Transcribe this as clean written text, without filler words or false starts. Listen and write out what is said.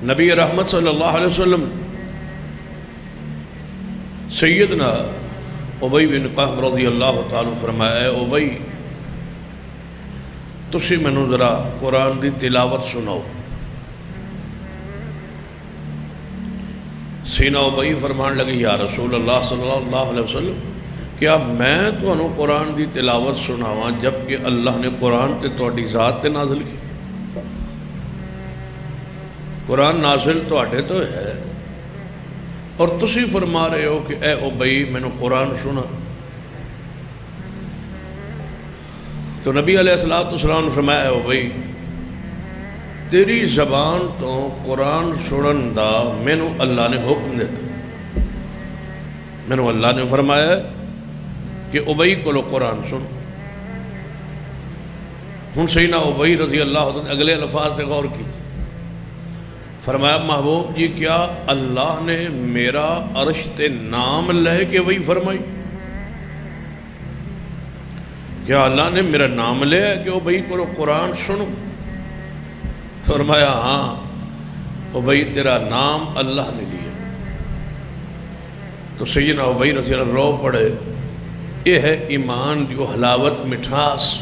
نبی رحمت صلی اللہ علیہ وسلم سیدنا ابی بن قحف رضی اللہ تعالیٰ فرمایا، اے ابی تسی مینوں ذرا قرآن دی تلاوت سناؤ۔ سینہ ابی فرمان لگے، یا رسول اللہ صلی اللہ علیہ وسلم کیا میں تانوں قرآن دی تلاوت سناواں جبکہ اللہ نے قرآن تے تہاڈی ذات تے نازل کی؟ قرآن نازل تہاڈے تو ہے اور تسی فرما رہے ہو کہ اے ابی مینوں قرآن سنا۔ تو نبی علیہ السلام نے فرمایا، اے ابی تیری زبان تو قرآن سنن دا مینوں اللہ نے حکم دیتا، مینوں اللہ نے فرمایا کہ ابی کو قرآن سن۔ ہن سیدنا ابی رضی اللہ عنہ اگلے الفاظ سے غور کیجئے، فرمایا محبوب جی کیا اللہ نے میرا عرش تے نام لے کے وہی فرمائی؟ کیا اللہ نے میرا نام لے کہ ابی کو قرآن سنو؟ فرمایا ہاں ابی تیرا نام اللہ نے لیا۔ تو سیدنا ابی رضی اللہ رو پڑے، یہ ہے ایمان جو حلاوت مٹھاس۔